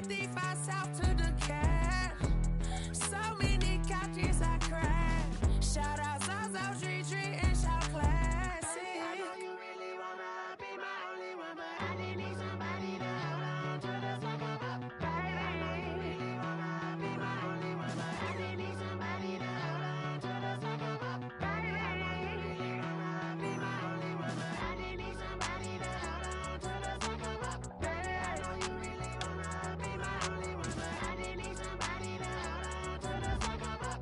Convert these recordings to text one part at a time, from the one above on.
55 South to the cab. So many couches I crashed. Shout out South Street and shout classy. I know you really wanna be my only one, but I didn't need somebody to hold on to the second up, baby. I know you really wanna be my only one, but I didn't need somebody to hold on to the second up, baby. I know you really wanna be my only one, but I didn't need somebody to hold on to the second up, baby. I know you really wanna be my only one, but I didn't need somebody to hold on to the second up.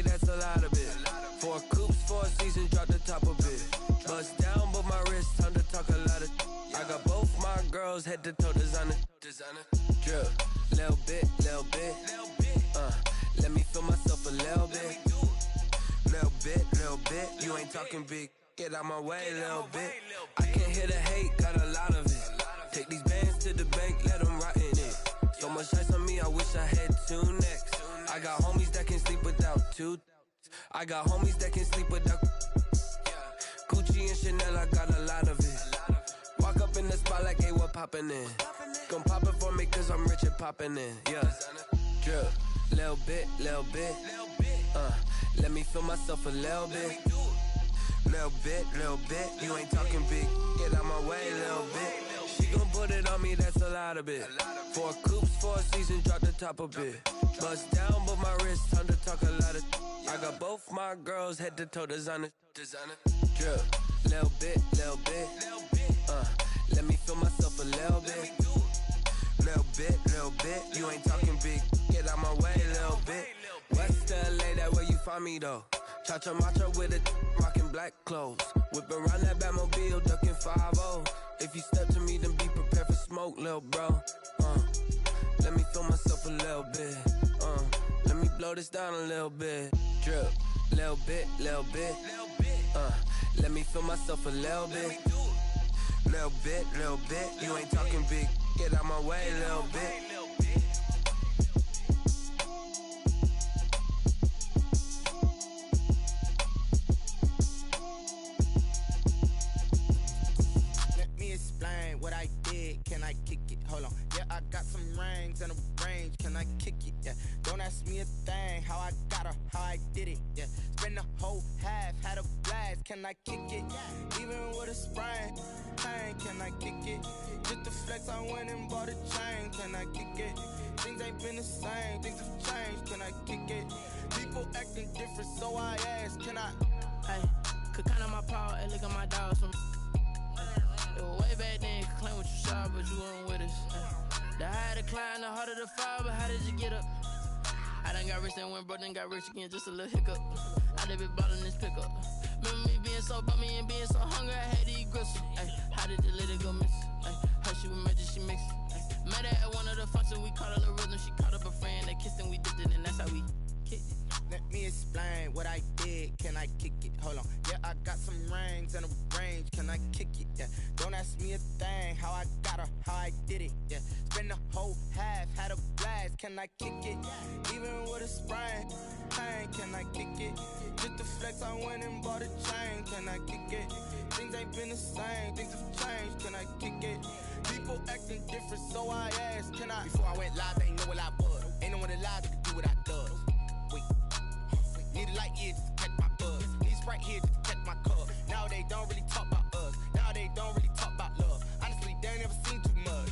That's a lot of it. 4 coops, 4 seasons, drop the top of it. Bust down, but my wrist, time to talk a lot of. I got both my girls head to toe designer. Drip, little bit. Let me feel myself a little bit. Little bit. You ain't talking big. Get out my way, little bit. I can't hear the hate, got a lot of it. Take these bands to the bank, let them rot in it. So much ice on me, I wish I had 2 necks. I got homies that can sleep without 2. I got homies that can sleep without Gucci and Chanel, I got a lot of it. Walk up in the spot like, hey, what poppin' in? Gon' pop it for me cause I'm rich and poppin' in, yeah. Drip, little bit. Let me feel myself a little bit. Little bit. You ain't talking big. Get out my way, little bit. She gon' put it on me, that's a lot of it. 4 coops, 4 seasons, drop the top of it. Bust down, but my wrist, time to talk a lot of. I got both my girls head to toe designer. Drip, little bit. Let me feel myself a little bit. Little bit. You ain't talking big. Get out my way, little bit. West LA, that where you find me though. Cha-cha matcha with a rockin' black clothes. Whip around that Batmobile, duckin' 5-0. If you step to me, then be prepared for smoke, lil' bro. Let me feel myself a little bit. Let me blow this down a little bit. Drip, little bit. Let me feel myself a little bit. Little bit. You ain't talking big. Get out my way, little bit. Explain what I did, can I kick it? Hold on, yeah, I got some rings and a range, can I kick it? Yeah, don't ask me a thing, how I got her, how I did it, yeah. Spend the whole half, had a blast, can I kick it? Even with a sprain, pain, can I kick it? Just the flex, I went and bought a chain, can I kick it? Things ain't been the same, things have changed, can I kick it? People acting different, so I ask, can I? Hey, could count on my power, and look at my dogs from. It was way back then, you could claim what you saw, but you weren't with us. The higher the climb, the harder the fall, but how did you get up? I done got rich and went broke, then got rich again, just a little hiccup. I done been ballin' this pickup. Remember me being so bummy and being so hungry, I had to eat gristle. Ay, how did the lady go miss? Ay, her she was magic, she mixed. Met her at one of the functions, we caught a little rhythm, she caught up a friend, they kissed and we dipped it, and that's how we kicked it. Let me explain what I did, can I kick it? Hold on, yeah, I got some rings and a range, can I kick it? Yeah, don't ask me a thing, how I got her, how I did it? Yeah, spend the whole half, had a blast, can I kick it? Even with a sprain, pain, can I kick it? Just to flex, I went and bought a chain, can I kick it? Things ain't been the same, things have changed, can I kick it? People acting different, so I asked, can I? Before I went live, they ain't know what I was. Ain't no one alive that could do what I does. Wait, need a light here just to catch my buzz. Need Sprite here just to catch my cup. Now they don't really talk about us. Now they don't really talk about love. Honestly, they ain't never seen too much.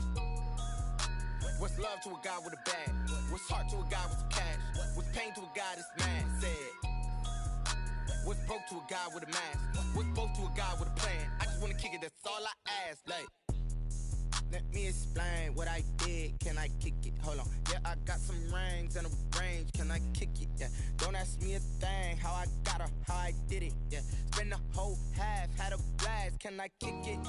What's love to a guy with a bag? What's heart to a guy with some cash? What's pain to a guy that's mad? Said. What's broke to a guy with a mask? What's both to a guy with a plan? I just wanna kick it, that's all I ask. Like, let me explain what I did. Can I kick it? Hold on. Yeah, I got some rings and a range. Can I kick it? Yeah. Don't ask me a thing. How I got her, how I did it. Yeah. Spend the whole half, had a blast. Can I kick it?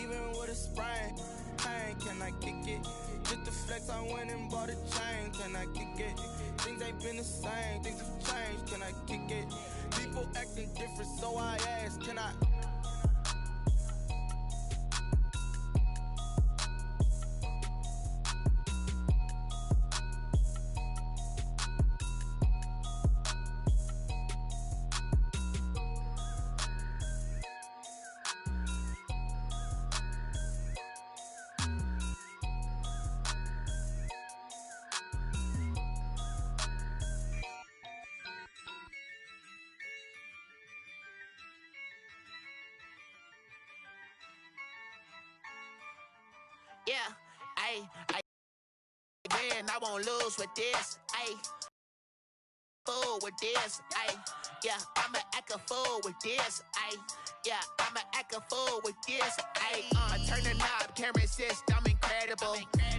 Even with a sprain, pain. Can I kick it? Just to flex, I went and bought a chain. Can I kick it? Things ain't been the same. Things have changed. Can I kick it? People acting different, so I ask. Can I? Yeah, I win, I won't lose with this. Fool with this. Yeah, I'ma act a fool with this. Yeah, I'ma act a fool with this. I turn the knob, can't resist, I'm incredible.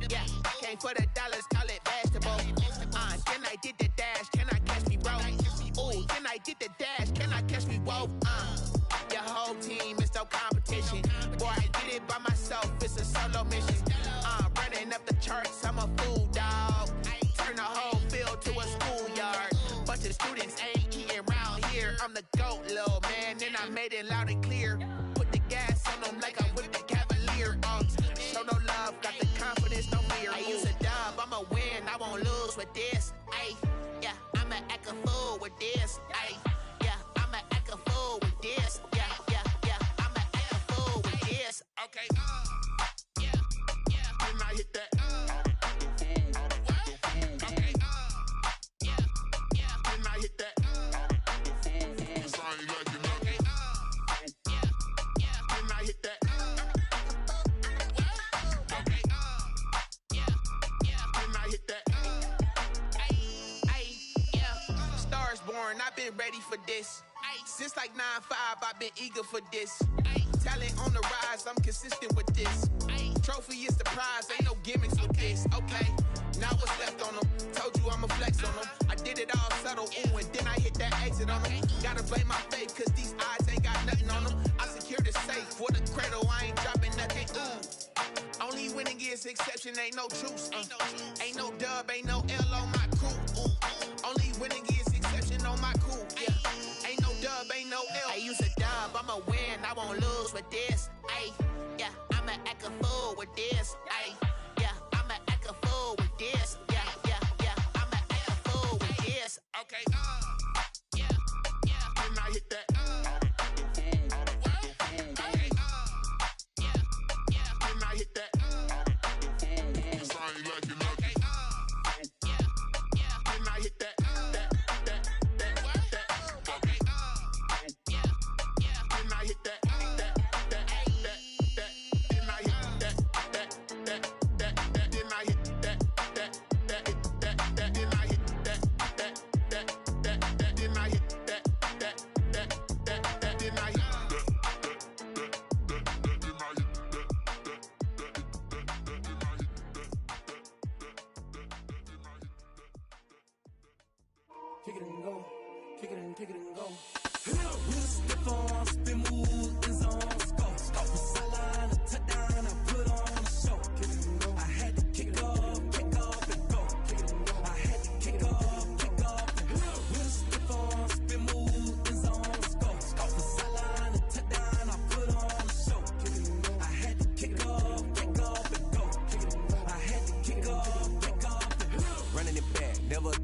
Yeah, came for the dollars, call it vegetable. Then I did the dash, can I catch me, bro? Ooh, then I did the dash, can I catch me, whoa? Your whole team is no competition. Boy, I did it by myself, it's a solo mission. Running up the charts, I'm a fool, dog. Turn the whole field to a schoolyard. Bunch of students ain't eating round here. I'm the GOAT, little man, and I made it loud and clear. Put the gas on them like I'm with the Cavalier. Show no love, got the confidence, no fear. I use a dub, I'ma win, I won't lose with this. Yeah, I'ma act a fool with this. Yeah, I'ma act a fool with this. Yeah, I'ma act a fool with this. Okay. Yeah. Then I hit that. Okay. Yeah. Then I hit that. Cause I ain't like it, okay. Yeah. Then I hit that. Okay. Yeah. Then I hit that. Yeah. Stars born, I've been ready for this. Since like 9-5, I've been eager for this. Talent on the rise, I'm consistent with this. Trophy is the prize, ain't no gimmicks with this. Okay, now what's left on them? Told you I'ma flex on them. I did it all subtle, ooh, and then I hit that exit on them. Gotta blame my faith, cause these eyes ain't got nothing on them. I secured the safe for the cradle, I ain't dropping nothing, ooh. Only winning is exception, ain't no truce. Ain't no dub, ain't no L on my crew, ooh. Only winning is exception on my crew, yeah. Ain't no dub, ain't no L. I use a dub, I'ma win, I won't lose with this. Yeah, I'ma act a fool with this. Yeah, I'ma act a fool with this. Yeah, I'ma act a fool with this. Okay. Yeah. Then I hit that. Okay. Yeah. Then I hit that. Cause I ain't like it, okay. Yeah. Then I hit that. Okay. Yeah. Then I hit that. Kick it and go, kick it and go. With a stiff arm, spin move, in zone, go. Sideline, a touchdown, I put on a show. I had to kick off and go. I had to kick off and go. With a stiff arm, spin move, in zone, go. Sideline, a touchdown, I put on a show. I had to kick off and go. I had to kick off and go.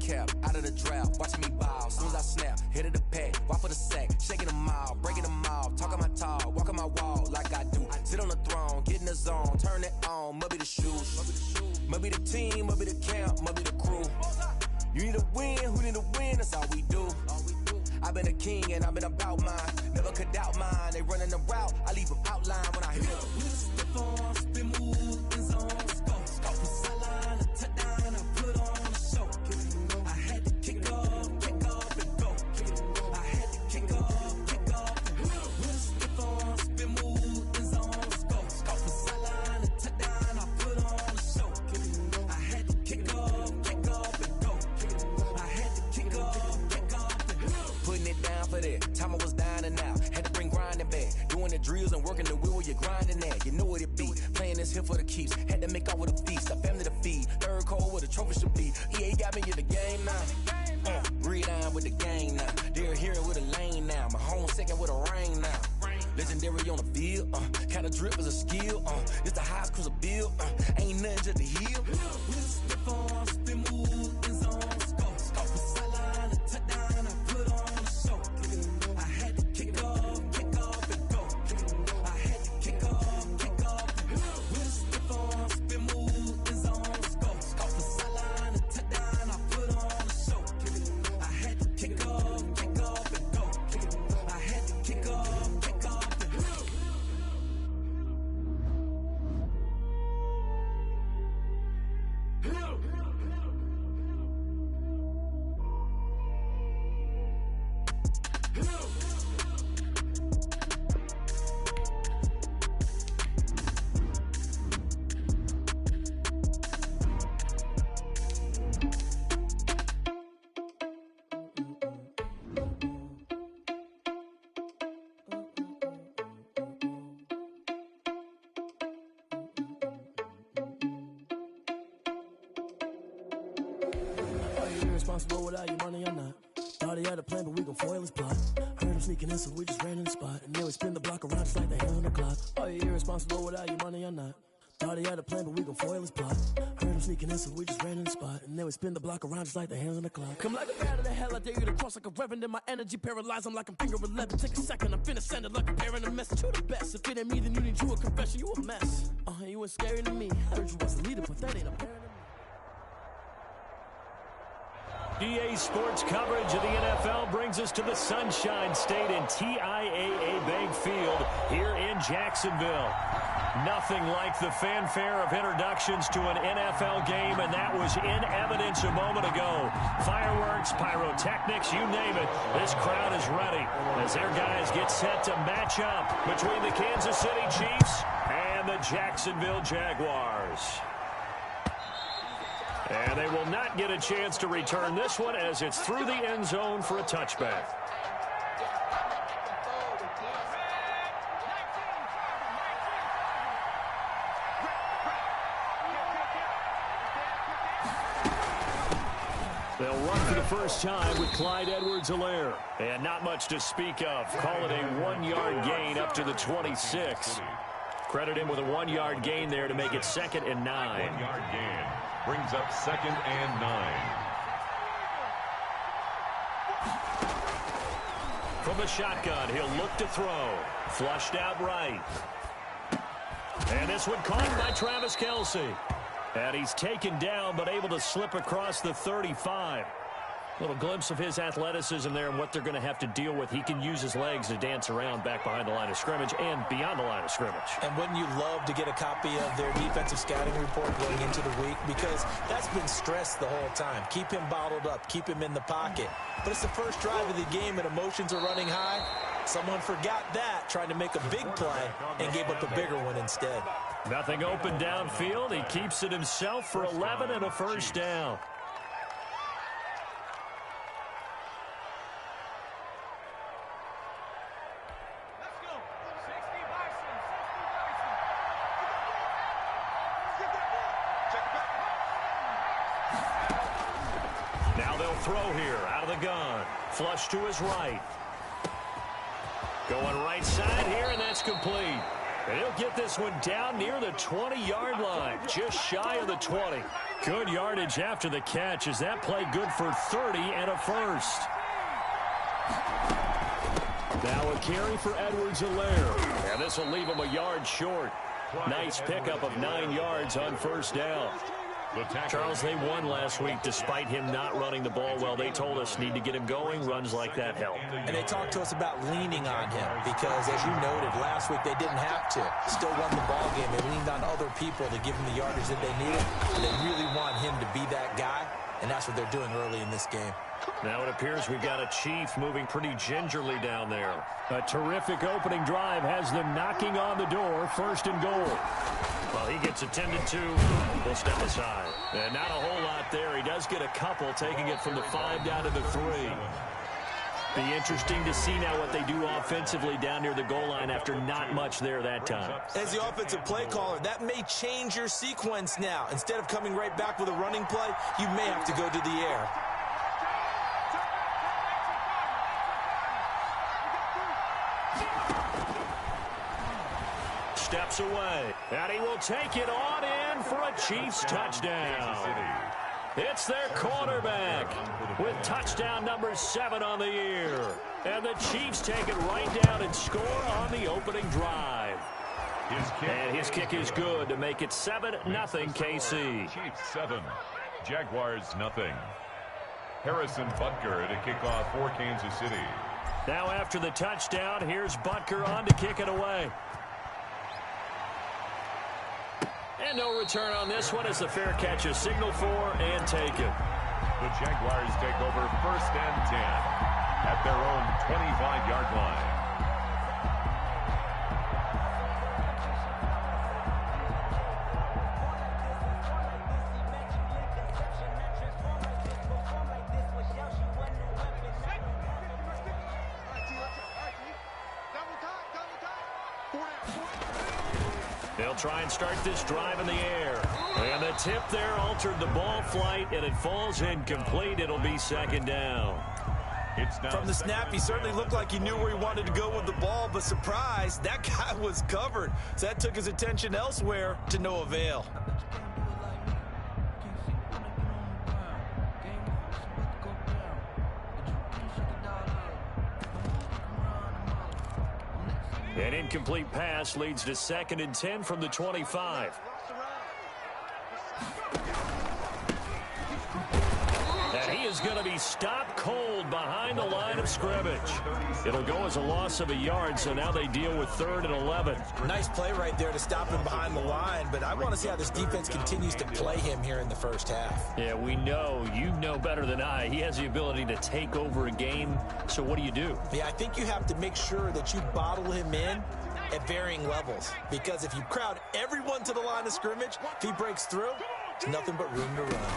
cap, out of the drought, watching me ball. Soon as I snap, hit of the pack, walk for the sack, shaking them all, breaking them all, talking my talk, walking my wall like I do. Sit on the throne, get in the zone, turn it on, must be the shoes, must be the team, must be the camp, must be the crew. You need to win, who need to win, that's all we do. I've been a king and I've been about mine, never could doubt mine. They running the route, I leave them outline when I hit them. Step on, spin, move, in zone, go from sideline to touchdown, I put on a show. I had to kick off and go. I had to kick off and go. Step on, spin, move, in zone, go from sideline to touchdown, I put on a show. I had to kick off and go. I had to kick off and go. Putting it down for that, time I was down and out. Had to bring grinding back, doing the drills and working the wheel where you're grinding at. You know what it be, playing this here for the keeps. Had to make off with a feast, a family to feed. Third cold where the trophy should be. EA got me in the game now. Breathe down with the game now. They're here with a lane now. My home second with a rain now. Legendary on the field, kinda drip is a skill. It's the highest cruiser bill, ain't nothing just to heal. Step on, spin, move, in zone, go from sideline to touchdown, I put on a show. I had to kick off and go. I had to kick off and go. Step on, spin, move, in zone, go from sideline to touchdown, I put on a show. I had to kick off and go. I had to kick off and go. Irresponsible without your money or not. Thought he had a plan, but we gon' foil his plot. Heard him sneaking in, so we just ran in the spot. And then we spin the block around just like the hand on the clock. Are you irresponsible without your money or not? Thought he had a plan, but we gon' foil his plot. Heard him sneaking in, so we just ran in the spot. And then we spin the block around just like the hands on the clock. Come like a bat of the hell, I dare you to cross like a reverend. In my energy paralyzed, I'm like I'm finger 11. Take a second, I'm finna send it like a parent a message. You the best, if it ain't me, then you need you a confession. You a mess. You ain't scary to me. Heard you was a leader, but that ain't apparent to me. EA Sports coverage of the NFL brings us to the Sunshine State and TIAA Bank Field here in Jacksonville. Nothing like the fanfare of introductions to an NFL game, and that was in evidence a moment ago. Fireworks, pyrotechnics, you name it. This crowd is ready as their guys get set to match up between the Kansas City Chiefs and the Jacksonville Jaguars. And they will not get a chance to return this one as it's through the end zone for a touchback. They'll run for the first time with Clyde Edwards-Helaire. And not much to speak of. Call it a 1-yard gain up to the 26. Credit him with a 1-yard gain there to make it 2nd and 9. 1-yard gain brings up 2nd and 9. From the shotgun, he'll look to throw. Flushed out right. And this one caught by Travis Kelce. And he's taken down, but able to slip across the 35. Little glimpse of his athleticism there and what they're going to have to deal with. He can use his legs to dance around back behind the line of scrimmage and beyond the line of scrimmage. And wouldn't you love to get a copy of their defensive scouting report going into the week? Because that's been stressed the whole time. Keep him bottled up. Keep him in the pocket. But it's the first drive of the game and emotions are running high. Someone forgot that, trying to make a big play and gave up a bigger one instead. Nothing open downfield. He keeps it himself for 11 and a first down. Now they'll throw here out of the gun. Flush to his right. Going right side here, and that's complete. And he'll get this one down near the 20-yard line, just shy of the 20. Good yardage after the catch. Is that play good for 30 and a first? Now a carry for Edwards-Helaire. And this will leave him a yard short. Nice pickup of 9 yards on first down. Charles, they won last week despite him not running the ball well. They told us need to get him going. Runs like that help. And they talked to us about leaning on him because, as you noted, last week they didn't have to. Still won the ball game. They leaned on other people to give him the yardage that they needed. And they really want him to be that guy, and that's what they're doing early in this game. Now it appears we've got a Chief moving pretty gingerly down there. A terrific opening drive has them knocking on the door. First and goal. Well, he gets attended to. We'll step aside. And not a whole lot there. He does get a couple, taking it from the 5 down to the 3. Be interesting to see now what they do offensively down near the goal line after not much there that time. As the offensive play caller, that may change your sequence now. Instead of coming right back with a running play, you may have to go to the air. Steps away, and he will take it on in for a Chiefs touchdown. It's their quarterback with touchdown number 7 on the year. And the Chiefs take it right down and score on the opening drive. And his kick is good to make it 7-0 KC. Chiefs 7, Jaguars nothing. Harrison Butker to kick off for Kansas City. Now after the touchdown, here's Butker on to kick it away. And no return on this one as the fair catch is signaled for and taken. The Jaguars take over 1st and 10 at their own 25-yard line. They'll try and start this drive in the air. And the tip there altered the ball flight, and it falls incomplete. It'll be 2nd down. From the snap, he certainly looked like he knew where he wanted to go with the ball, but surprise, that guy was covered. So that took his attention elsewhere to no avail. An incomplete pass leads to 2nd and 10 from the 25. And he is going to be stopped cold behind the line of scrimmage. It'll go as a loss of a yard, so now they deal with 3rd and 11. Nice play right there to stop him behind the line, but I want to see how this defense continues to play him here in the first half. Yeah, we know. You know better than I. He has the ability to take over a game, so what do you do? Yeah, I think you have to make sure that you bottle him in at varying levels, because if you crowd everyone to the line of scrimmage, if he breaks through, there's nothing but room to run.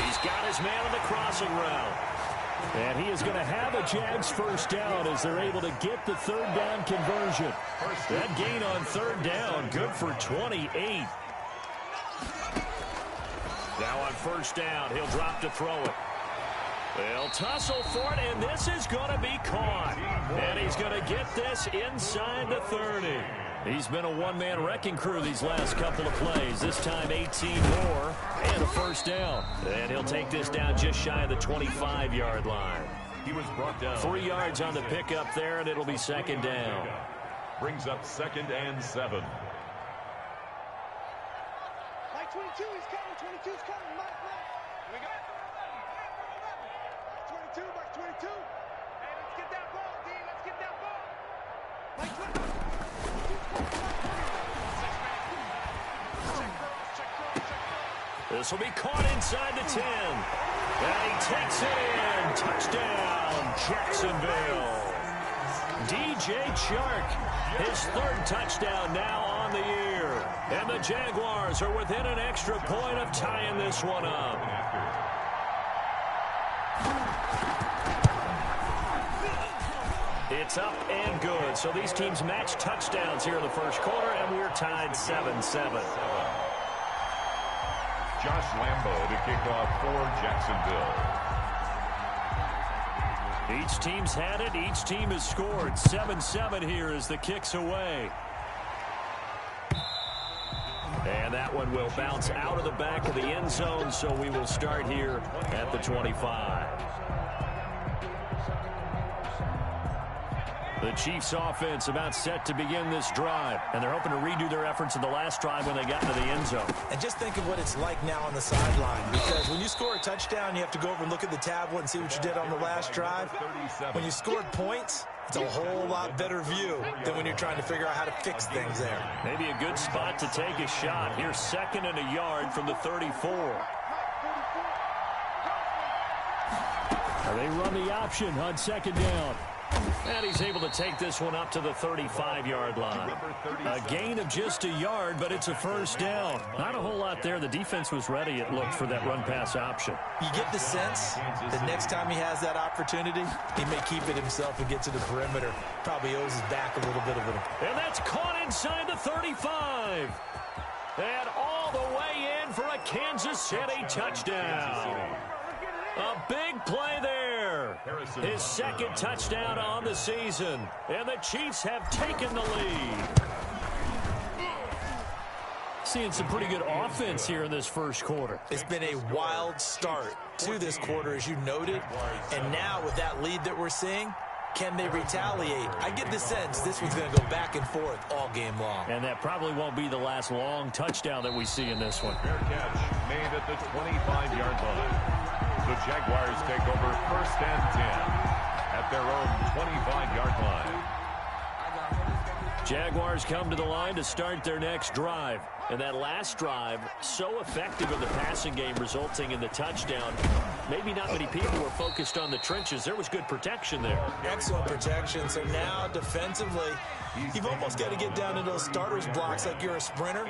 He's got his man on the crossing route. And he is going to have a Jags first down as they're able to get the 3rd down conversion. That gain on 3rd down, good for 28. Now on 1st down, he'll drop to throw it. They'll tussle for it, and this is going to be caught. And he's going to get this inside the 30. He's been a one-man wrecking crew these last couple of plays. This time 18 more and a first down. And he'll take this down just shy of the 25-yard line. He was brought down. 3 yards on the pickup there, and it'll be 2nd down. Brings up 2nd and 7. Mike 22 is coming. 22 is coming. Mike. We got 22. Mike 22. Hey, let's get that ball, D. Let's get that ball. Mike 22. This will be caught inside the 10. And he takes it in. Touchdown, Jacksonville. DJ Chark, his 3rd touchdown now on the year. And the Jaguars are within an extra point of tying this one up. It's up and good. So these teams match touchdowns here in the first quarter, and we're tied 7-7. Josh Lambo to kick off for Jacksonville. Each team's had it. Each team has scored. 7-7 here as the kick's away. And that one will bounce out of the back of the end zone, so we will start here at the 25. The Chiefs offense about set to begin this drive, and they're hoping to redo their efforts in the last drive when they got into the end zone. And just think of what it's like now on the sideline, because when you score a touchdown, you have to go over and look at the tablet and see what you did on the last drive. When you scored points, it's a whole lot better view than when you're trying to figure out how to fix things there. Maybe a good spot to take a shot. Here's 2nd and a yard from the 34. They run the option on 2nd down. And he's able to take this one up to the 35-yard line. A gain of just a yard, but it's a 1st down. Not a whole lot there. The defense was ready, it looked, for that run-pass option. You get the sense that next time he has that opportunity, he may keep it himself and get to the perimeter. Probably owes his back a little bit of it. And that's caught inside the 35. And all the way in for a Kansas City touchdown. A big play there. His 2nd touchdown on the season. And the Chiefs have taken the lead. Seeing some pretty good offense here in this first quarter. It's been a wild start to this quarter, as you noted. And now with that lead that we're seeing, can they retaliate? I get the sense this one's going to go back and forth all game long. And that probably won't be the last long touchdown that we see in this one. Fair catch made at the 25-yard line. The Jaguars take over 1st and 10 at their own 25-yard line. Jaguars come to the line to start their next drive. And that last drive, so effective in the passing game, resulting in the touchdown. Maybe not many people were focused on the trenches. There was good protection there. Excellent protection. So now defensively, you've almost got to get down into those starters blocks like you're a sprinter.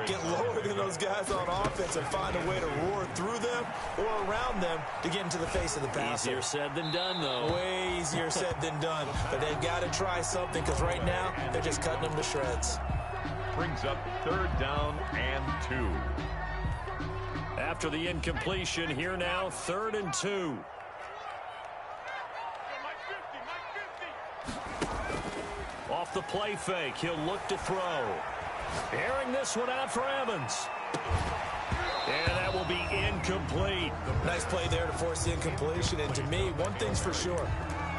Get lower than those guys on offense and find a way to roar through them or around them to get into the face of the passer. Easier said than done, though. Way easier said than done. But they've got to try something, because right now they're just cutting them to shreds. Brings up 3rd down and 2. After the incompletion, here now, 3rd and 2. Off the play fake, he'll look to throw. Airing this one out for Evans. And that will be incomplete. Nice play there to force the incompletion. And to me, one thing's for sure.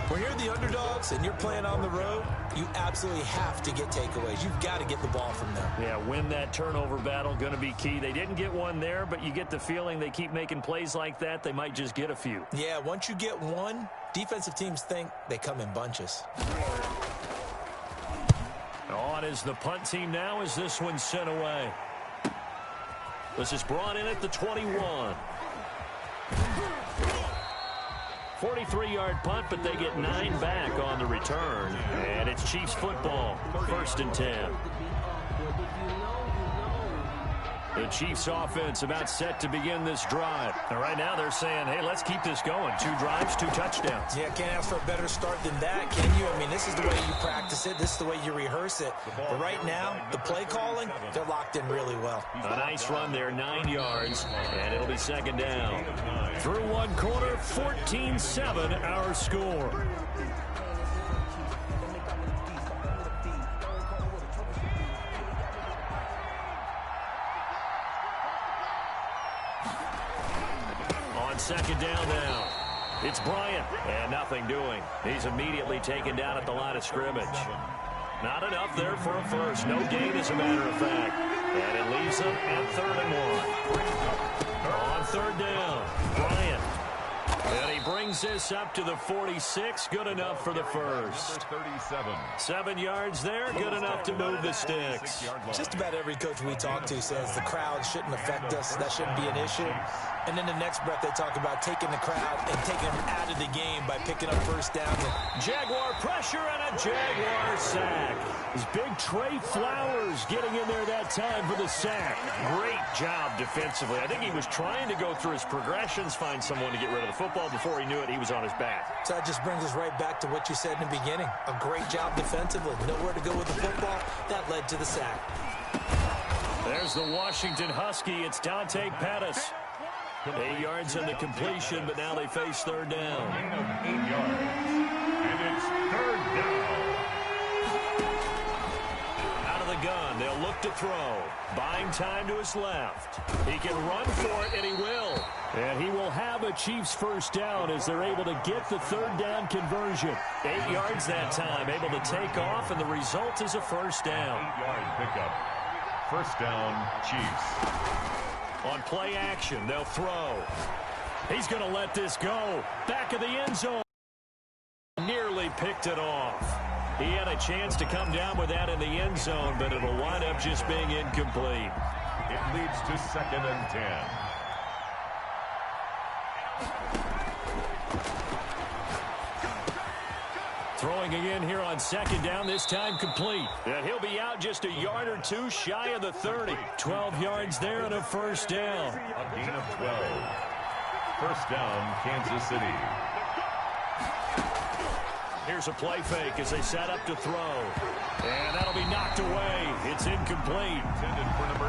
When you're the underdogs and you're playing on the road, you absolutely have to get takeaways. You've got to get the ball from them. Yeah, win that turnover battle, going to be key. They didn't get one there, but you get the feeling they keep making plays like that, they might just get a few. Yeah, once you get one, defensive teams think they come in bunches. On is the punt team now as this one's sent away. This is brought in at the 21. 43-yard punt, but they get 9 back on the return. And it's Chiefs football, 1st and 10. The Chiefs offense about set to begin this drive. And right now they're saying, hey, let's keep this going. 2 drives, 2 touchdowns. Yeah, can't ask for a better start than that, can you? I mean, this is the way you practice it. This is the way you rehearse it. But right now, the play calling, they're locked in really well. A nice run there, 9 yards, and it'll be 2nd down. Through one quarter, 14-7 our score. On 2nd down now, it's Bryant, and nothing doing. He's immediately taken down at the line of scrimmage. Not enough there for a first. No gain, as a matter of fact. And it leaves them at 3rd and 1. On 3rd down, Bryant. And he brings this up to the 46. Good enough for the first. 7 yards there. Good enough to move the sticks. Just about every coach we talk to says the crowd shouldn't affect us. That shouldn't be an issue. And in the next breath, they talk about taking the crowd and taking them out of the game by picking up 1st down. Jaguar pressure and a Jaguar sack. It's big Trey Flowers getting in there that time for the sack. Great job defensively. I think he was trying to go through his progressions, find someone to get rid of the football. Before he knew it, he was on his back. So that just brings us right back to what you said in the beginning. A great job defensively. Nowhere to go with the football. That led to the sack. There's the Washington Husky. It's Dante Pettis. 8 yards in the completion, but now they face third down. Gain of 8 yards. And it's third down. Out of the gun, they'll look to throw. Buying time to his left. He can run for it, and he will. And he will have a Chiefs first down as they're able to get the third down conversion. 8 yards that time, able to take off, and the result is a first down. 8-yard pickup. First down, Chiefs. On play action, they'll throw. He's going to let this go. Back of the end zone. Nearly picked it off. He had a chance to come down with that in the end zone, but it'll wind up just being incomplete. It leads to 2nd and 10. Throwing again here on 2nd down, this time complete. And he'll be out just a yard or two shy of the 30. 12 yards there and a first down. A gain of 12. First down, Kansas City. Here's a play fake as they set up to throw. And that'll be knocked away. It's incomplete.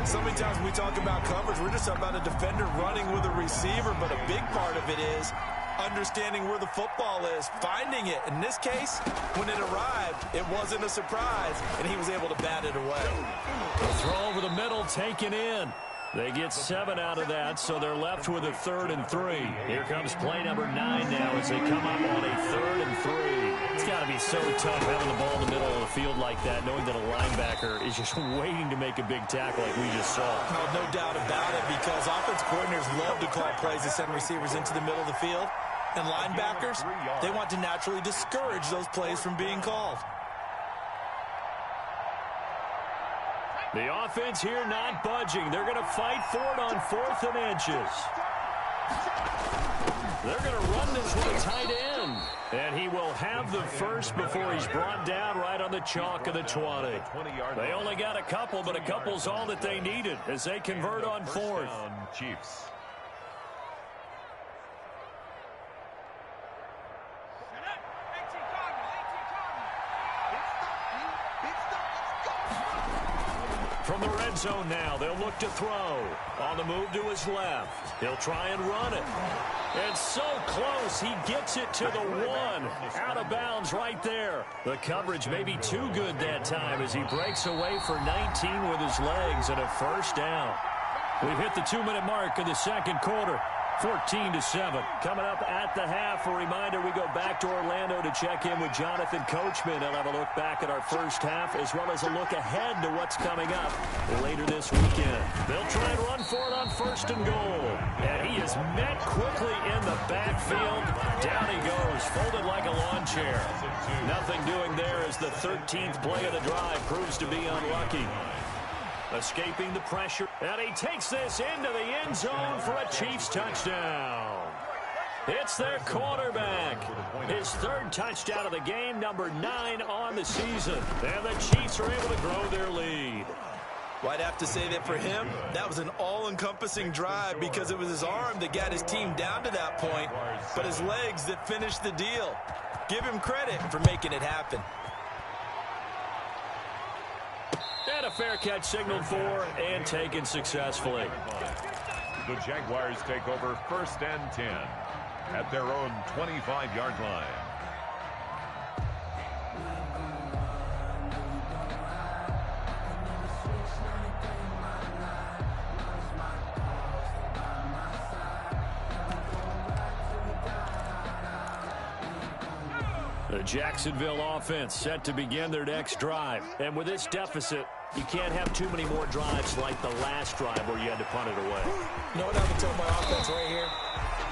So many times we talk about coverage, we're just about a defender running with a receiver, but a big part of it is understanding where the football is, finding it. In this case, when it arrived, it wasn't a surprise, and he was able to bat it away. The throw over the middle taken in. They get 7 out of that, so they're left with a 3rd and 3. Here comes play number 9 now as they come up on a 3rd and 3. It's got to be so tough having the ball in the middle of the field like that, knowing that a linebacker is just waiting to make a big tackle like we just saw. No doubt about it, because offense coordinators love to call plays to send receivers into the middle of the field. And linebackers, they want to naturally discourage those plays from being called. The offense here not budging. They're going to fight for it on 4th and inches. They're going to run this one tight end. And he will have the first before he's brought down right on the chalk of the 20. They only got a couple, but a couple's all that they needed as they convert on 4th. Chiefs. From the red zone now, they'll look to throw. On the move to his left. He'll try and run it. And so close, he gets it to the 1. Out of bounds right there. The coverage may be too good that time as he breaks away for 19 with his legs and a first down. We've hit the 2-minute mark of the second quarter. 14-7. Coming up at the half, a reminder we go back to Orlando to check in with Jonathan Coachman. He'll have a look back at our first half as well as a look ahead to what's coming up later this weekend. They'll try and run for it on 1st and goal. And he is met quickly in the backfield. Down he goes, folded like a lawn chair. Nothing doing there as the 13th play of the drive proves to be unlucky. Escaping the pressure, and he takes this into the end zone for a Chiefs touchdown. It's their quarterback. His 3rd touchdown of the game, number 9 on the season. And the Chiefs are able to grow their lead. Well, I'd have to say that for him, that was an all-encompassing drive because it was his arm that got his team down to that point, but his legs that finished the deal. Give him credit for making it happen. And a fair catch signaled for and taken successfully. The Jaguars take over 1st and 10 at their own 25-yard line. The Jacksonville offense set to begin their next drive. And with this deficit, you can't have too many more drives like the last drive where you had to punt it away. You know what I would tell my offense right here?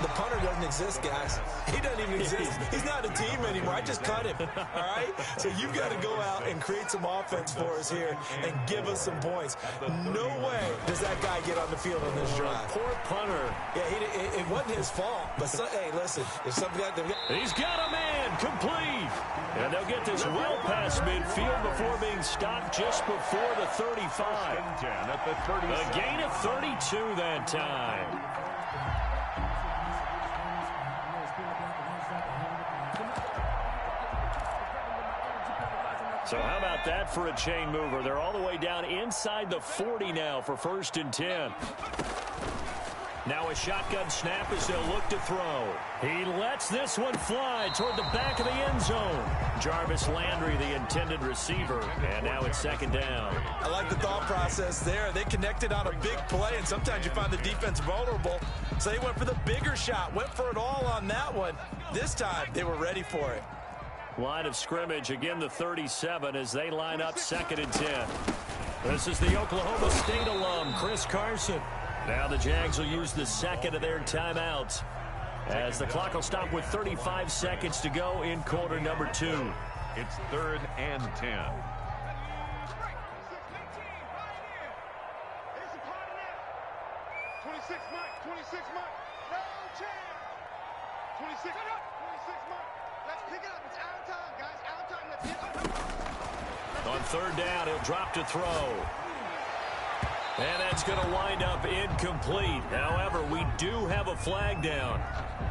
The punter doesn't exist, guys. He doesn't even exist. He's not a team anymore. I just cut him, all right? So you've got to go out and create some offense for us here and give us some points. No way does that guy get on the field on this drive. Poor punter. Yeah, it wasn't his fault. But, hey, listen, if something got them... He's got a man complete. And they'll get this well past midfield before being stopped just before the 35. At the 30. A gain of 32 that time. So how about that for a chain mover? They're all the way down inside the 40 now for 1st and 10. Now a shotgun snap as they'll look to throw. He lets this one fly toward the back of the end zone. Jarvis Landry, the intended receiver, and now it's second down. I like the thought process there. They connected on a big play, and sometimes you find the defense vulnerable. So they went for the bigger shot, went for it all on that one. This time, they were ready for it. Line of scrimmage, again the 37 as they line up 2nd and 10. This is the Oklahoma State alum, Chris Carson. Now the Jags will use the second of their timeouts as the clock will stop with 35 seconds to go in quarter number 2. It's 3rd and 10. 26 months, no chance. 26 months. Let's pick it up. It's out of time, guys. Out of time. Let's hit it. On 3rd down, he'll drop to throw. And that's going to wind up incomplete. However, we do have a flag down.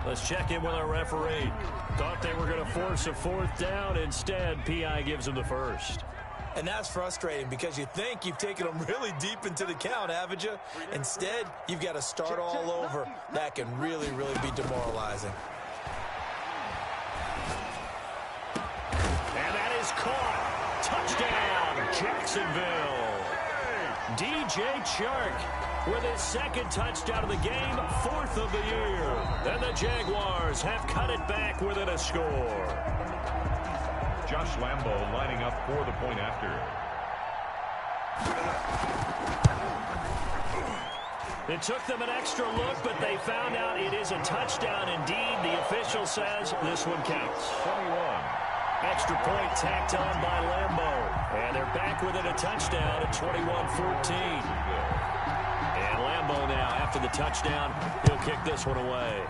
Let's check in with our referee. Thought they were going to force a 4th down. Instead, PI gives them the first. And that's frustrating because you think you've taken them really deep into the count, haven't you? Instead, you've got to start all over. That can really, really be demoralizing. And that is caught. Touchdown, Jacksonville. DJ Chark with his 2nd touchdown of the game, 4th of the year. And the Jaguars have cut it back within a score. Josh Lambo lining up for the point after. It took them an extra look, but they found out it is a touchdown indeed. The official says this one counts. 21. Extra point tacked on by Lambo. And they're back within a touchdown at 21-14. And Lambo now, after the touchdown, he'll kick this one away.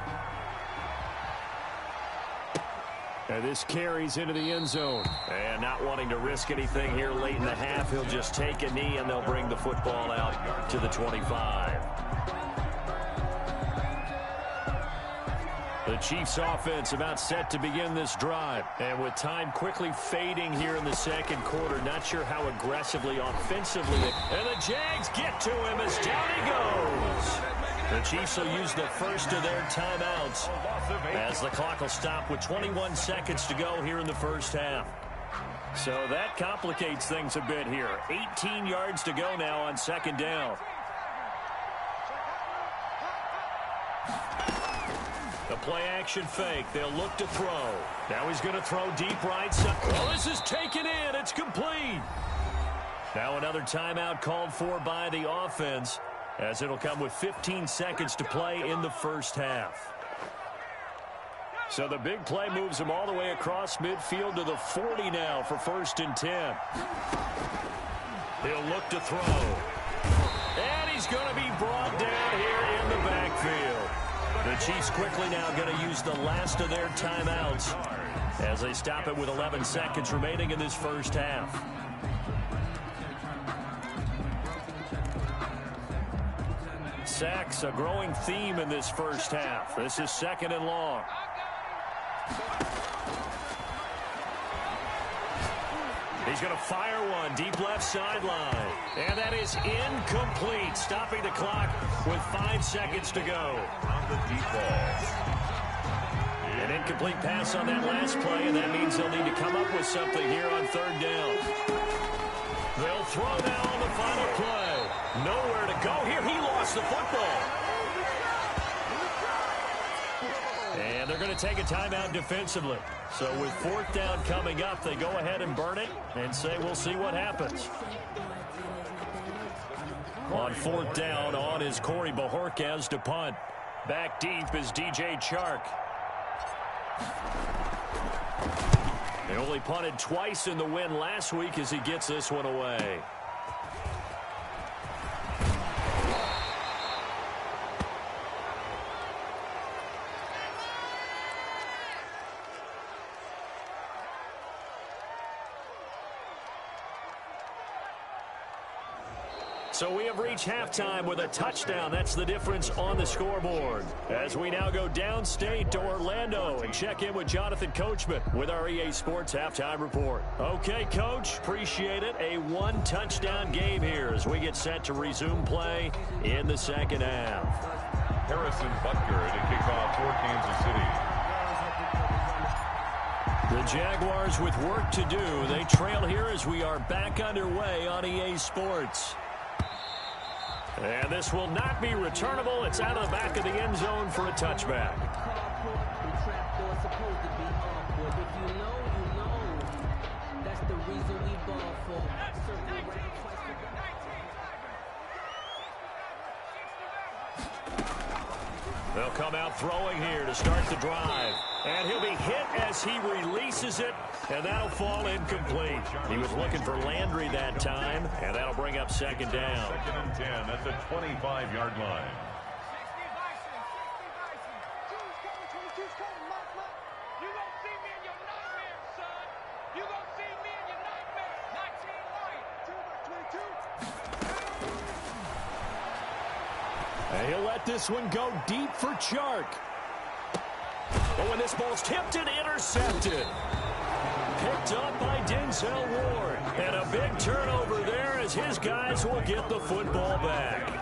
And this carries into the end zone. And not wanting to risk anything here late in the half, he'll just take a knee and they'll bring the football out to the 25. The Chiefs offense about set to begin this drive. And with time quickly fading here in the 2nd quarter, not sure how aggressively, offensively. And the Jags get to him as down he goes. The Chiefs will use the first of their timeouts as the clock will stop with 21 seconds to go here in the first half. So that complicates things a bit here. 18 yards to go now on 2nd down. The play action fake. They'll look to throw. Now he's going to throw deep right side. Well, this is taken in. It's complete. Now another timeout called for by the offense as it'll come with 15 seconds to play in the first half. So the big play moves him all the way across midfield to the 40 now for 1st and 10. He'll look to throw. And he's going to be brought down here in the backfield. The Chiefs quickly now going to use the last of their timeouts as they stop it with 11 seconds remaining in this first half. Sacks, a growing theme in this first half. This is 2nd and long. He's going to fire one deep left sideline. And that is incomplete, stopping the clock with 5 seconds to go. On the deep ball. An incomplete pass on that last play, and that means they'll need to come up with something here on 3rd down. They'll throw now on the final play. Nowhere to go here. He lost the football. And they're going to take a timeout defensively. So with 4th down coming up, they go ahead and burn it and say we'll see what happens. On 4th down, on is Corey Bojorquez to punt. Back deep is DJ Chark. They only punted twice in the win last week as he gets this one away. So we have reached halftime with a touchdown. That's the difference on the scoreboard. As we now go downstate to Orlando and check in with Jonathan Coachman with our EA Sports Halftime Report. Okay, Coach, appreciate it. A one-touchdown game here as we get set to resume play in the second half. Harrison Butker to kick off for Kansas City. The Jaguars with work to do. They trail here as we are back underway on EA Sports. And this will not be returnable. It's out of the back of the end zone for a touchback. They'll come out throwing here to start the drive. And he'll be hit as he releases it, and that'll fall incomplete. He was looking for Landry that time, and that'll bring up second down. 2nd and 10 at the 25-yard line. And he'll let this one go deep for Chark. But when this ball's tipped and intercepted. Picked up by Denzel Ward. And a big turnover there as his guys will get the football back.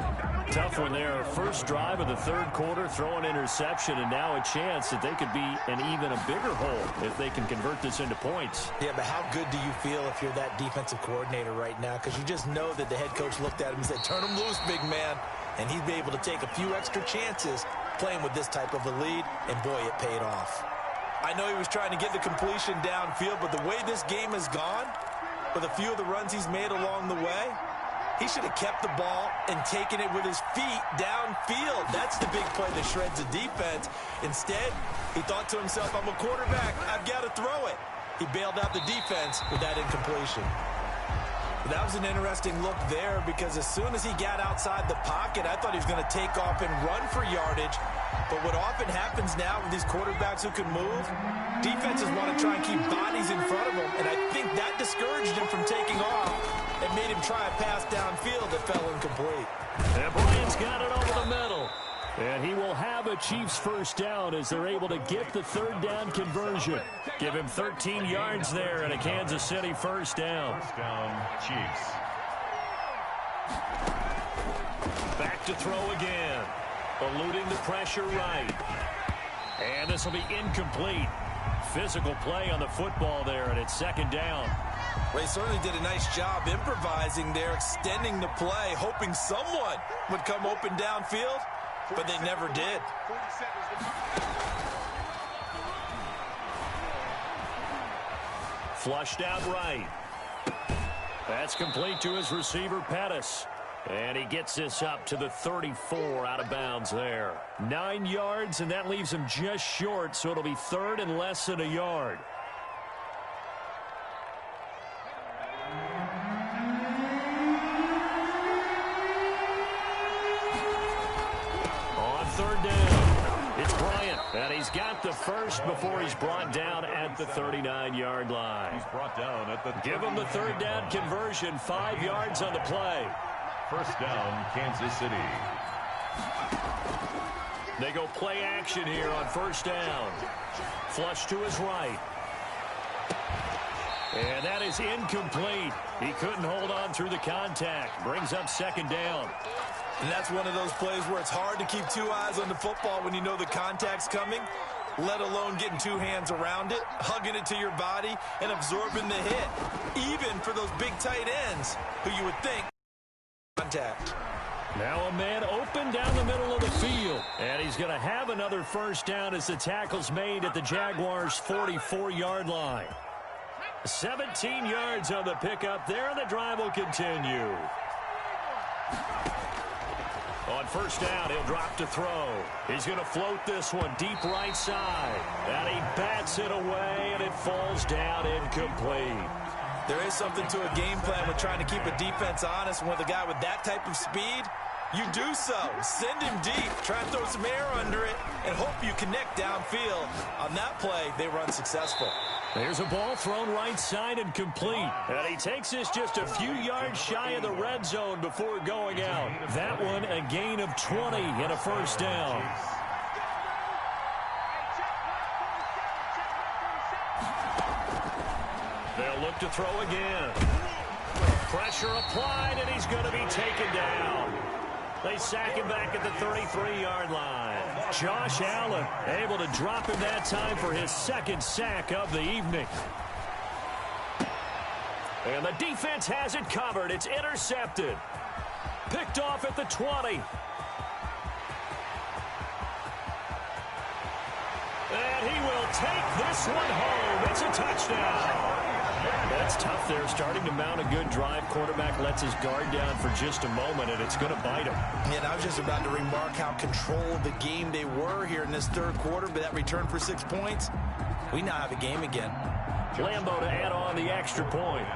Tough one there. First drive of the third quarter, throw an interception, and now a chance that they could be in even a bigger hole if they can convert this into points. Yeah, but how good do you feel if you're that defensive coordinator right now? Because you just know that the head coach looked at him and said, turn him loose, big man. And he'd be able to take a few extra chances playing with this type of a lead, and boy, it paid off. I know he was trying to get the completion downfield, but the way this game has gone, with a few of the runs he's made along the way, he should have kept the ball and taken it with his feet downfield. That's the big play that shreds the defense. Instead, he thought to himself, I'm a quarterback, I've got to throw it. He bailed out the defense with that incompletion. That was an interesting look there because as soon as he got outside the pocket, I thought he was going to take off and run for yardage. But what often happens now with these quarterbacks who can move, defenses want to try and keep bodies in front of them, and I think that discouraged him from taking off and made him try a pass downfield that fell incomplete. And Bryant's got it over the middle. And he will have a Chiefs first down as they're able to get the third down conversion. Give him 13 yards there and a Kansas City first down. First down, Chiefs. Back to throw again. Eluding the pressure right. And this will be incomplete. Physical play on the football there, and it's second down. Well, he certainly did a nice job improvising there, extending the play, hoping someone would come open downfield. But they never did. Flushed out right. That's complete to his receiver, Pettis. And he gets this up to the 34 out of bounds there. 9 yards, and that leaves him just short, so it'll be third and less than a yard. Third down. It's Bryant, and he's got the first before he's brought down at the 39-yard line. He's brought down at the Give him the third down conversion, 5 yards on the play. First down, Kansas City. They go play action here on first down. Flush to his right. And that is incomplete. He couldn't hold on through the contact. Brings up second down. And that's one of those plays where it's hard to keep two eyes on the football when you know the contact's coming, let alone getting two hands around it, hugging it to your body, and absorbing the hit. Even for those big tight ends who you would think contact. Now a man open down the middle of the field. And he's going to have another first down as the tackle's made at the Jaguars' 44-yard line. 17 yards on the pickup there, and the drive will continue. On first down, he'll drop to throw. He's going to float this one deep right side. And he bats it away, and it falls down incomplete. There is something to a game plan with trying to keep a defense honest. And with a guy with that type of speed, you do so. Send him deep, try and throw some air under it, and hope you connect downfield. On that play, they run successful. There's a ball thrown right side and complete. And he takes this just a few yards shy of the red zone before going out. That one a gain of 20 and a first down. They'll look to throw again. Pressure applied, and he's going to be taken down. They sack him back at the 33-yard line. Josh Allen able to drop him that time for his second sack of the evening. And the defense has it covered. It's intercepted. Picked off at the 20. And he will take this one home. It's a touchdown. That's tough there, starting to mount a good drive. Quarterback lets his guard down for just a moment, and it's going to bite him. And I was just about to remark how controlled the game they were here in this third quarter, but that return for 6 points, we now have a game again. Lambo to add on the extra point.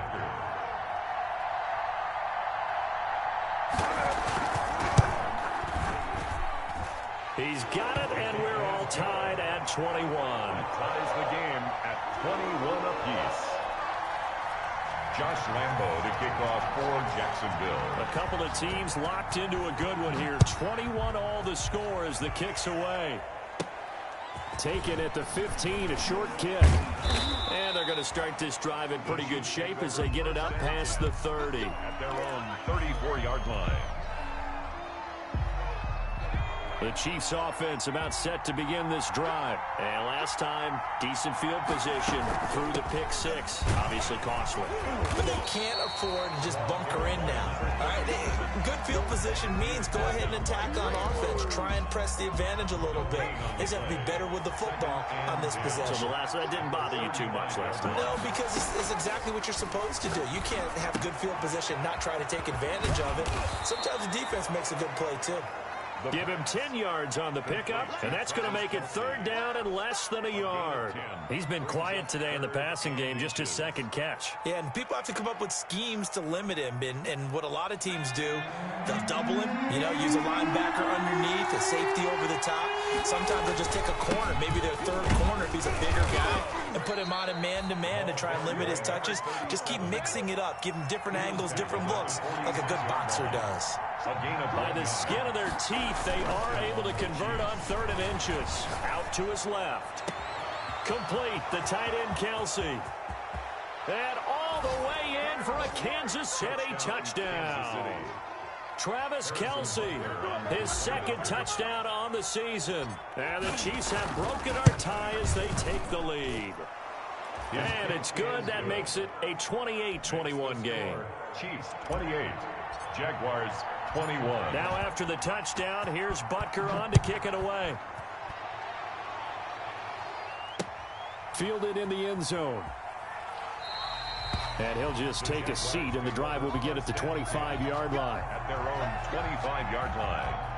He's got it, and we're all tied at 21. Ties the game at 21 apiece. Josh Lambo to kick off for Jacksonville. A couple of teams locked into a good one here. 21 all the score as the kick's away. Taken at the 15, a short kick. And they're going to start this drive in pretty good shape as they get it up past the 30. At their own 34-yard line. The Chiefs offense about set to begin this drive. And last time, decent field position through the pick six. Obviously costly. But they can't afford to just bunker in now. All right, good field position means go ahead and attack on offense. Try and press the advantage a little bit. They just have to be better with the football on this possession. So that didn't bother you too much last time? No, because it's exactly what you're supposed to do. You can't have good field position, not try to take advantage of it. Sometimes the defense makes a good play, too. Give him 10 yards on the pickup, and that's going to make it third down and less than a yard. He's been quiet today in the passing game, just his second catch. Yeah, and people have to come up with schemes to limit him, and what a lot of teams do, they'll double him, use a linebacker underneath, a safety over the top. Sometimes they'll just take a corner, maybe their third corner if he's a bigger guy, and put him on a man-to-man to try and limit his touches. Just keep mixing it up, give him different angles, different looks, like a good boxer does. By the skin of their teeth, they are able to convert on 3rd and inches. Out to his left. Complete, the tight end Kelsey. And all the way in for a Kansas City touchdown. Travis Kelsey, his second touchdown on the season. And the Chiefs have broken our tie as they take the lead. And it's good. That makes it a 28-21 game. Chiefs 28, Jaguars 21. Now after the touchdown, here's Butker on to kick it away. Fielded in the end zone. And he'll just take a seat, and the drive will begin at the 25-yard line. At their own 25-yard line.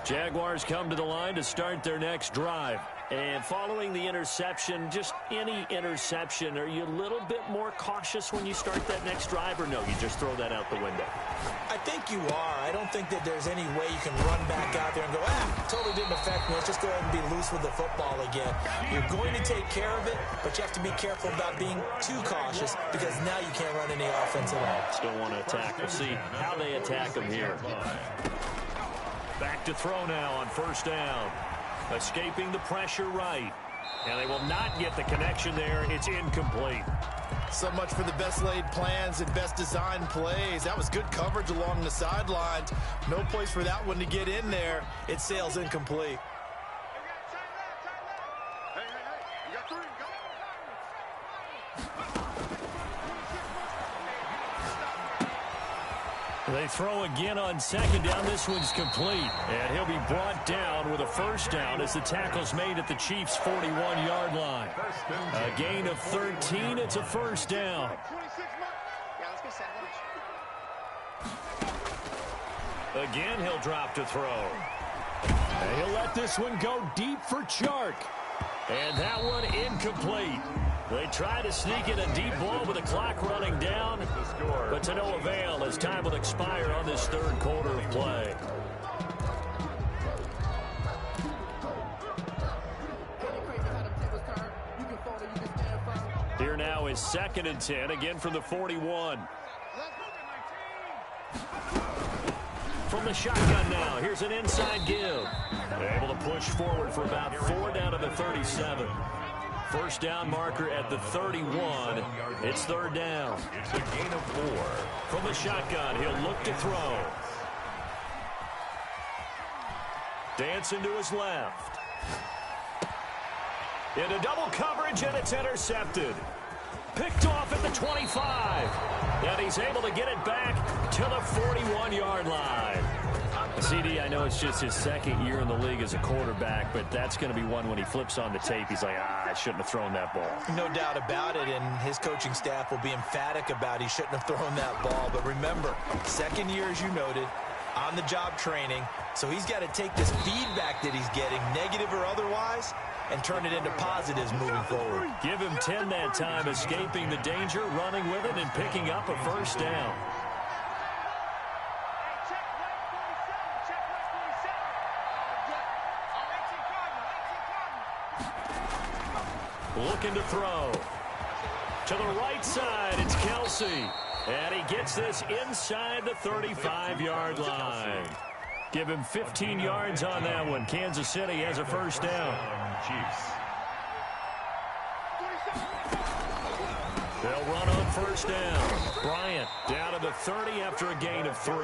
Jaguars come to the line to start their next drive. And following the interception, just any interception, are you a little bit more cautious when you start that next drive, or no, you just throw that out the window? I think you are. I don't think that there's any way you can run back out there and go, totally didn't affect me. Let's just go ahead and be loose with the football again. You're going to take care of it, but you have to be careful about being too cautious because now you can't run any offense at all. Still want to attack. We'll see how they attack them here. Back to throw now on 1st down. Escaping the pressure right. And they will not get the connection there. It's incomplete. So much for the best laid plans and best designed plays. That was good coverage along the sidelines. No place for that one to get in there. It sails incomplete. They throw again on 2nd down. This one's complete. And he'll be brought down with a 1st down as the tackle's made at the Chiefs' 41-yard line. A gain of 13. It's a 1st down. Again, he'll drop to throw. And he'll let this one go deep for Chark. And that one incomplete. They try to sneak in a deep ball with the clock running down, but to no avail as time will expire on this third quarter of play. Here now is 2nd and 10, again from the 41. From the shotgun now, here's an inside give. They're able to push forward for about 4 down to the 37. First down marker at the 31. It's 3rd down. It's a gain of 4. From the shotgun, he'll look to throw. Dancing to his left. Into double coverage, and it's intercepted. Picked off at the 25. And he's able to get it back to the 41-yard line. CD, I know it's just his 2nd year in the league as a quarterback, but that's going to be one when he flips on the tape. He's like, I shouldn't have thrown that ball. No doubt about it, and his coaching staff will be emphatic about he shouldn't have thrown that ball. But remember, 2nd year, as you noted, on-the-job training, so he's got to take this feedback that he's getting, negative or otherwise, and turn it into positives moving forward. Give him 10 that time, escaping the danger, running with it, and picking up a first down. Looking to throw. To the right side, it's Kelsey. And he gets this inside the 35-yard line. Give him 15 yards on that one. Kansas City has a first down. Chiefs. They'll run on first down. Bryant down to the 30 after a gain of 3.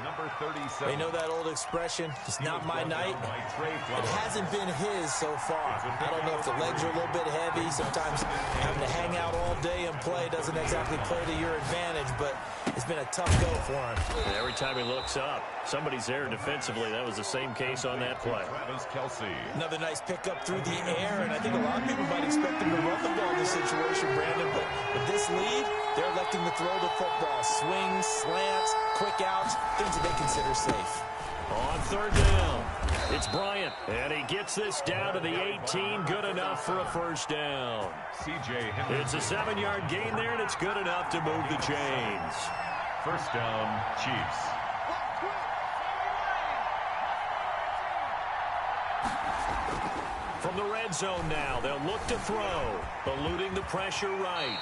Number 37. They know that old expression, it's not my night. It hasn't been his so far. I don't know if the legs are a little bit heavy. Sometimes having to hang out all day and play doesn't exactly play to your advantage, but it's been a tough go for him. And every time he looks up, somebody's there defensively. That was the same case on that play. Kelsey. Another nice pickup through the air, and I think a lot of people might expect him to run the ball in this situation, Brandon, but with this lead, they're electing to throw the football. Swings, slants, quick outs, things that they consider safe. On 3rd down, it's Bryant, and he gets this down to the 18. Good enough for a first down. It's a 7-yard gain there, and it's good enough to move the chains. First down, Chiefs. From the red zone now, they'll look to throw, eluding the pressure right.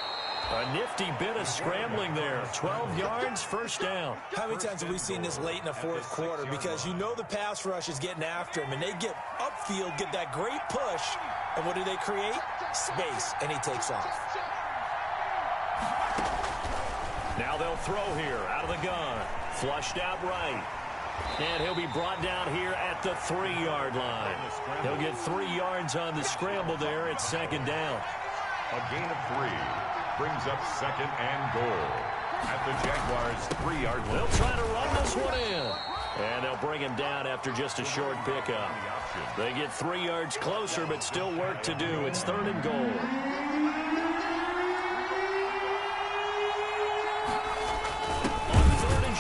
A nifty bit of scrambling there. 12 yards, first down. How many times have we seen this late in the 4th quarter? Because you know the pass rush is getting after him, and they get upfield, get that great push, and what do they create? Space, and he takes off. Now they'll throw here out of the gun. Flushed out right. And he'll be brought down here at the 3-yard line. He'll get 3 yards on the scramble there. It's 2nd down. A gain of 3 brings up 2nd and goal at the Jaguars' 3-yard line. They'll try to run this one in. And they'll bring him down after just a short pickup. They get 3 yards closer, but still work to do. It's 3rd and goal.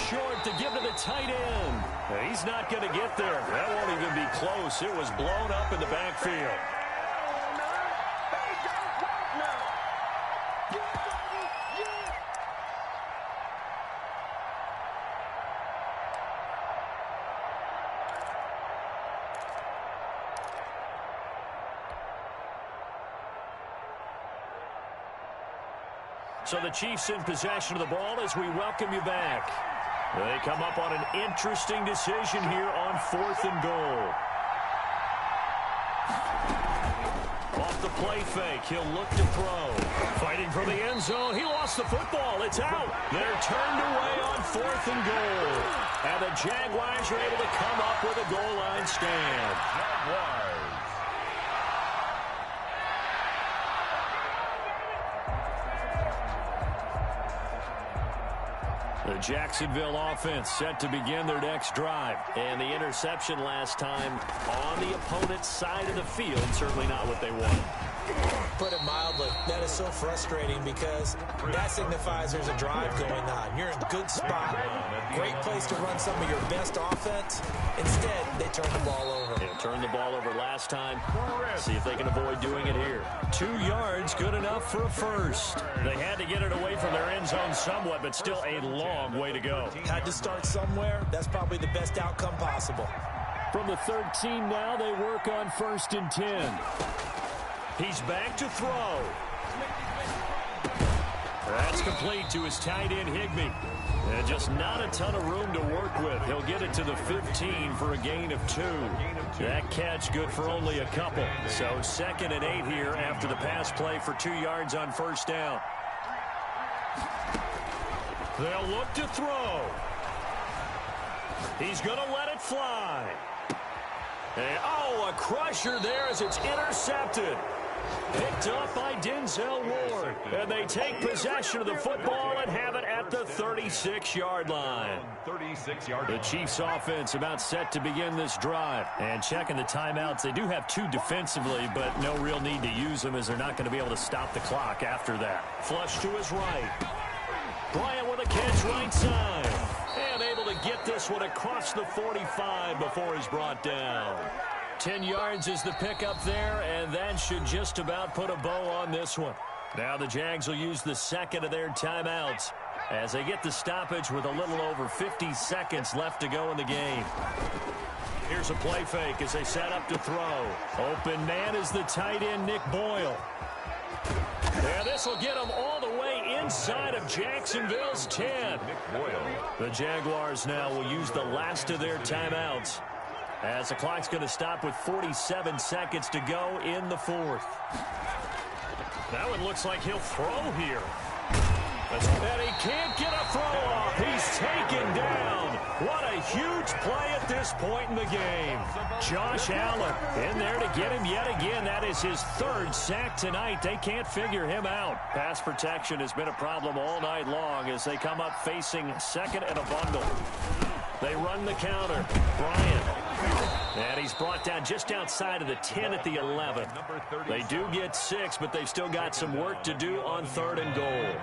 Short to give to the tight end. He's not going to get there. That won't even be close. It was blown up in the backfield. So the Chiefs in possession of the ball as we welcome you back. They come up on an interesting decision here on 4th and goal. Off the play fake, he'll look to throw. Fighting for the end zone, he lost the football, it's out. They're turned away on 4th and goal. And the Jaguars are able to come up with a goal line stand. Jaguars. The Jacksonville offense set to begin their next drive. And the interception last time on the opponent's side of the field, certainly not what they wanted. Put it mildly, that is so frustrating because that signifies there's a drive going on. You're in a good spot, great place to run some of your best offense. Instead, they turn the ball over. They turned the ball over last time. See if they can avoid doing it here. 2 yards, good enough for a first. They had to get it away from their end zone somewhat, but still a long way to go. Had to start somewhere. That's probably the best outcome possible. From the 13 now, they work on 1st and 10. He's back to throw. That's complete to his tight end, Higbee. And just not a ton of room to work with. He'll get it to the 15 for a gain of 2. That catch good for only a couple. So 2nd and 8 here after the pass play for 2 yards on 1st down. They'll look to throw. He's going to let it fly. And, oh, a crusher there as it's intercepted. Picked up by Denzel Ward. And they take possession of the football and have it at the 36-yard line. The Chiefs offense about set to begin this drive. And checking the timeouts. They do have 2 defensively, but no real need to use them as they're not going to be able to stop the clock after that. Flush to his right. Bryant with a catch right side. And able to get this one across the 45 before he's brought down. 10 yards is the pickup there, and that should just about put a bow on this one. Now the Jags will use the 2nd of their timeouts as they get the stoppage with a little over 50 seconds left to go in the game. Here's a play fake as they set up to throw. Open man is the tight end, Nick Boyle. And this will get them all the way inside of Jacksonville's 10. The Jaguars now will use the last of their timeouts as the clock's going to stop with 47 seconds to go in the 4th. That one looks like he'll throw here. And he can't get a throw off. He's taken down. What a huge play at this point in the game. Josh Allen in there to get him yet again. That is his 3rd sack tonight. They can't figure him out. Pass protection has been a problem all night long as they come up facing 2nd and a bundle. They run the counter. Bryant. And he's brought down just outside of the 10 at the 11. They do get 6, but they've still got some work to do on 3rd and goal.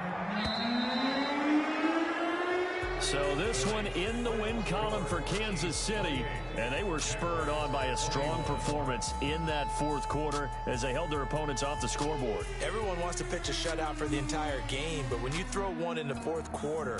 So this one in the win column for Kansas City, and they were spurred on by a strong performance in that 4th quarter as they held their opponents off the scoreboard. Everyone wants to pitch a shutout for the entire game, but when you throw one in the 4th quarter,